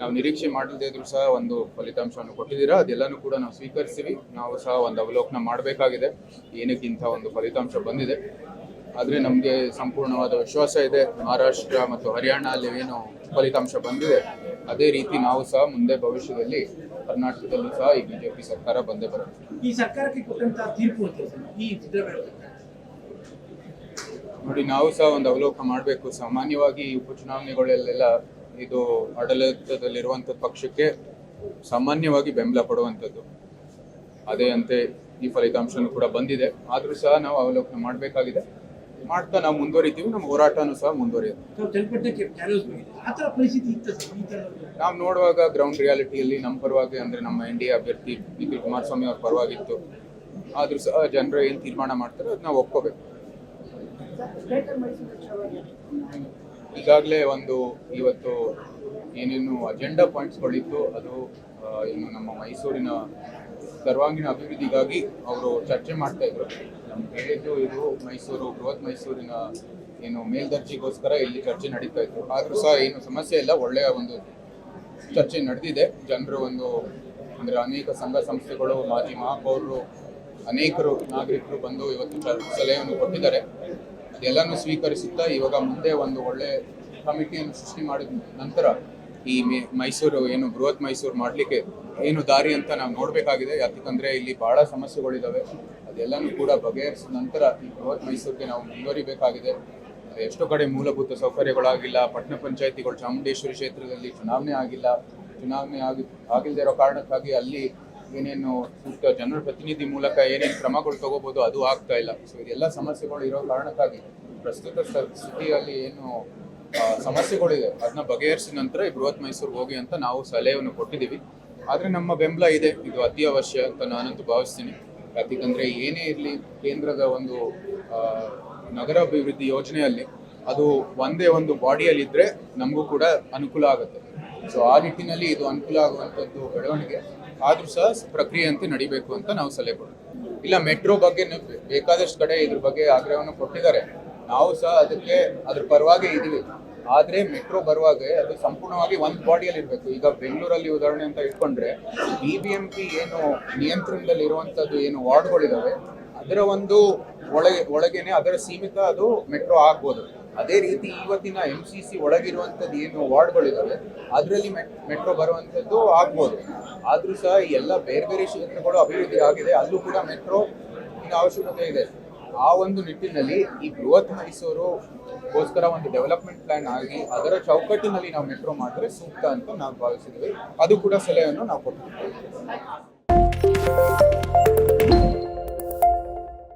ನಾವು ನಿರೀಕ್ಷೆ ಮಾಡದೇ ಇದ್ರೂ ಸಹ ಒಂದು ಫಲಿತಾಂಶವನ್ನು ಕೊಟ್ಟಿದ್ದೀರಾ. ಅದೆಲ್ಲನೂ ಕೂಡ ನಾವು ಸ್ವೀಕರಿಸ್ತೀವಿ. ನಾವು ಸಹ ಒಂದು ಅವಲೋಕನ ಮಾಡಬೇಕಾಗಿದೆ, ಏನಕ್ಕೆ ಇಂಥ ಒಂದು ಫಲಿತಾಂಶ ಬಂದಿದೆ. ಆದರೆ ನಮಗೆ ಸಂಪೂರ್ಣವಾದ ವಿಶ್ವಾಸ ಇದೆ, ಮಹಾರಾಷ್ಟ್ರ ಮತ್ತು ಹರಿಯಾಣ ಅಲ್ಲಿ ಏನು ಫಲಿತಾಂಶ ಬಂದಿದೆ ಅದೇ ರೀತಿ ನಾವು ಸಹ ಮುಂದೆ ಭವಿಷ್ಯದಲ್ಲಿ ಕರ್ನಾಟಕದಲ್ಲೂ ಸಹ ಈ ಬಿಜೆಪಿ ಸರ್ಕಾರ ಬಂದೇ ಬರುತ್ತೆ. ಈ ಸರ್ಕಾರಕ್ಕೆ ಕೊಟ್ಟಂತಹ ತೀರ್ಪು ಈ ನೋಡಿ, ನಾವು ಸಹ ಒಂದು ಅವಲೋಕನ ಮಾಡಬೇಕು. ಸಾಮಾನ್ಯವಾಗಿ ಉಪಚುನಾವಣೆಗಳಲ್ಲೆಲ್ಲ ಇದು ಆಡಳಿತದಲ್ಲಿರುವಂಥ ಪಕ್ಷಕ್ಕೆ ಸಾಮಾನ್ಯವಾಗಿ ಬೆಂಬಲ ಕೊಡುವಂಥದ್ದು. ಅದೇ ಅಂತೆ ಈ ಫಲಿತಾಂಶನೂ ಕೂಡ ಬಂದಿದೆ. ಆದರೂ ಸಹ ನಾವು ಅವಲೋಕನ ಮಾಡಬೇಕಾಗಿದೆ. ಮಾಡ್ತಾ ನಾವು ಮುಂದುವರಿತೀವಿ. ನಮ್ಮ ಹೋರಾಟನೂ ಸಹ ಮುಂದುವರಿಯುತ್ತೆ. ನಾವು ನೋಡುವಾಗ ಗ್ರೌಂಡ್ ರಿಯಾಲಿಟಿಯಲ್ಲಿ ನಮ್ಮ ಪರವಾಗಿ ಅಂದರೆ ನಮ್ಮ NDA ಅಭ್ಯರ್ಥಿ ನಿಖಿಲ್ ಕುಮಾರಸ್ವಾಮಿ ಅವ್ರ ಪರವಾಗಿತ್ತು. ಆದರೂ ಸಹ ಜನರು ಏನು ತೀರ್ಮಾನ ಮಾಡ್ತಾರೆ ಅದು ನಾವು ಒಪ್ಕೋಬೇಕು. ಈಗಾಗಲೇ ಒಂದು ಇವತ್ತು ಏನೇನು ಅಜೆಂಡಾ ಪಾಯಿಂಟ್ಸ್ಗಳಿತ್ತು ಅದು ಏನು ನಮ್ಮ ಮೈಸೂರಿನ ಸರ್ವಾಂಗೀಣ ಅಭಿವೃದ್ಧಿಗಾಗಿ ಅವರು ಚರ್ಚೆ ಮಾಡ್ತಾ ಇದ್ರು. ನಮ್ಗೆ ಹೇಳಿದ್ದು ಇದು ಮೈಸೂರು ಬೃಹತ್ ಮೈಸೂರಿನ ಏನು ಮೇಲ್ದರ್ಜೆಗೋಸ್ಕರ ಇಲ್ಲಿ ಚರ್ಚೆ ನಡೀತಾ ಇತ್ತು. ಆದರೂ ಸಹ ಏನು ಸಮಸ್ಯೆ ಇಲ್ಲ, ಒಳ್ಳೆಯ ಒಂದು ಚರ್ಚೆ ನಡೆದಿದೆ. ಜನರು ಒಂದು ಅಂದರೆ ಅನೇಕ ಸಂಘ ಸಂಸ್ಥೆಗಳು, ಮಾಜಿ ಮಹಾಪೌರರು, ಅನೇಕರು ನಾಗರಿಕರು ಬಂದು ಇವತ್ತು ಸಲಹೆಯನ್ನು ಕೊಟ್ಟಿದ್ದಾರೆ. ಅದೆಲ್ಲನೂ ಸ್ವೀಕರಿಸುತ್ತಾ ಇವಾಗ ಮುಂದೆ ಒಂದು ಒಳ್ಳೆ ಕಮಿಟಿಯನ್ನು ಸೃಷ್ಟಿ ಮಾಡಿದ ನಂತರ ಈ ಮೈಸೂರು ಏನು ಬೃಹತ್ ಮೈಸೂರು ಮಾಡಲಿಕ್ಕೆ ಏನು ದಾರಿ ಅಂತ ನಾವು ನೋಡಬೇಕಾಗಿದೆ. ಯಾಕಂದರೆ ಇಲ್ಲಿ ಭಾಳ ಸಮಸ್ಯೆಗಳಿದ್ದಾವೆ. ಅದೆಲ್ಲನೂ ಕೂಡ ಬಗೆಹರಿಸಿದ ನಂತರ ಈ ಬೃಹತ್ ಮೈಸೂರಿಗೆ ನಾವು ಮುಂದುವರಿಬೇಕಾಗಿದೆ. ಎಷ್ಟೋ ಕಡೆ ಮೂಲಭೂತ ಸೌಕರ್ಯಗಳಾಗಿಲ್ಲ. ಪಟ್ಟಣ ಪಂಚಾಯತಿಗಳು ಚಾಮುಂಡೇಶ್ವರಿ ಕ್ಷೇತ್ರದಲ್ಲಿ ಚುನಾವಣೆ ಆಗಿಲ್ಲದೆ ಇರೋ ಕಾರಣಕ್ಕಾಗಿ ಅಲ್ಲಿ ಏನೇನು ಸೂಕ್ತ ಜನರ ಪ್ರತಿನಿಧಿ ಮೂಲಕ ಏನೇನು ಕ್ರಮಗಳು ತಗೋಬೋದು ಅದು ಆಗ್ತಾ ಇಲ್ಲ. ಸೊ ಇದೆಲ್ಲ ಸಮಸ್ಯೆಗಳು ಇರೋ ಕಾರಣಕ್ಕಾಗಿ ಪ್ರಸ್ತುತ ಸ್ಥಿತಿಯಲ್ಲಿ ಏನು ಸಮಸ್ಯೆಗಳಿದೆ ಅದನ್ನ ಬಗೆಹರಿಸಿದ ನಂತರ ಈ ಬೃಹತ್ ಮೈಸೂರಿಗೆ ಹೋಗಿ ಅಂತ ನಾವು ಸಲಹೆಯನ್ನು ಕೊಟ್ಟಿದ್ದೀವಿ. ಆದರೆ ನಮ್ಮ ಬೆಂಬಲ ಇದೆ, ಇದು ಅತ್ಯವಶ್ಯ ಅಂತ ನಾನಂತೂ ಭಾವಿಸ್ತೀನಿ. ಯಾಕಂದರೆ ಏನೇ ಇರಲಿ ಕೇಂದ್ರದ ಒಂದು ನಗರಾಭಿವೃದ್ಧಿ ಯೋಜನೆಯಲ್ಲಿ ಅದು ಒಂದೇ ಒಂದು ಬಾಡಿಯಲ್ಲಿದ್ದರೆ ನಮಗೂ ಕೂಡ ಅನುಕೂಲ ಆಗುತ್ತೆ. ಸೊ ಆ ನಿಟ್ಟಿನಲ್ಲಿ ಇದು ಅನುಕೂಲ ಆಗುವಂಥದ್ದು ಬೆಳವಣಿಗೆ. ಆದರೂ ಸಹ ಪ್ರಕ್ರಿಯೆಯಂತೆ ನಡಿಬೇಕು ಅಂತ ನಾವು ಸಲಹೆ ಕೊಡ್ತೀವಿ. ಇಲ್ಲ, ಮೆಟ್ರೋ ಬಗ್ಗೆ ಬೇಕಾದಷ್ಟು ಕಡೆ ಇದ್ರ ಬಗ್ಗೆ ಆಗ್ರಹವನ್ನು ಕೊಟ್ಟಿದ್ದಾರೆ. ನಾವು ಸಹ ಅದ್ರ ಪರವಾಗಿ ಇದ್ದೀವಿ. ಆದರೆ ಮೆಟ್ರೋ ಬರುವಾಗ ಅದು ಸಂಪೂರ್ಣವಾಗಿ ಒಂದು ಬಾಡಿಯಲ್ಲಿ ಇರಬೇಕು. ಈಗ ಬೆಂಗಳೂರಲ್ಲಿ ಉದಾಹರಣೆ ಅಂತ ಇಟ್ಕೊಂಡ್ರೆ BBMP ಏನು ನಿಯಂತ್ರಣದಲ್ಲಿ ಇರುವಂಥದ್ದು ಏನು ವಾರ್ಡ್ಗಳಿದ್ದಾವೆ ಅದರ ಒಂದು ಒಳಗೇನೆ ಅದರ ಸೀಮಿತ ಅದು ಮೆಟ್ರೋ ಆಗ್ಬೋದು. ಅದೇ ರೀತಿ ಇವತ್ತಿನ MCC ಒಳಗಿರುವಂಥದ್ದು ಏನು ವಾರ್ಡ್ಗಳಿದ್ದಾವೆ ಅದರಲ್ಲಿ ಮೆಟ್ರೋ ಬರುವಂಥದ್ದು ಆಗ್ಬೋದು. ಆದರೂ ಸಹ ಎಲ್ಲ ಬೇರೆ ಬೇರೆ ಕ್ಷೇತ್ರಗಳು ಅಭಿವೃದ್ಧಿ ಆಗಿದೆ, ಅಲ್ಲೂ ಕೂಡ ಮೆಟ್ರೋ ಅವಶ್ಯಕತೆ ಇದೆ. ಆ ಒಂದು ನಿಟ್ಟಿನಲ್ಲಿ ಈ ಬೃಹತ್ ಮೈಸೂರುಗೋಸ್ಕರ ಒಂದು ಡೆವಲಪ್ಮೆಂಟ್ ಪ್ಲಾನ್ ಆಗಿ ಅದರ ಚೌಕಟ್ಟಿನಲ್ಲಿ ನಾವು ಮೆಟ್ರೋ ಮಾಡಿದ್ರೆ ಸೂಕ್ತ ಅಂತ ನಾವು ಭಾವಿಸಿದ್ವಿ. ಅದು ಕೂಡ ಸಲಹೆಯನ್ನು ನಾವು ಕೊಟ್ಟಿದ್ದೀವಿ.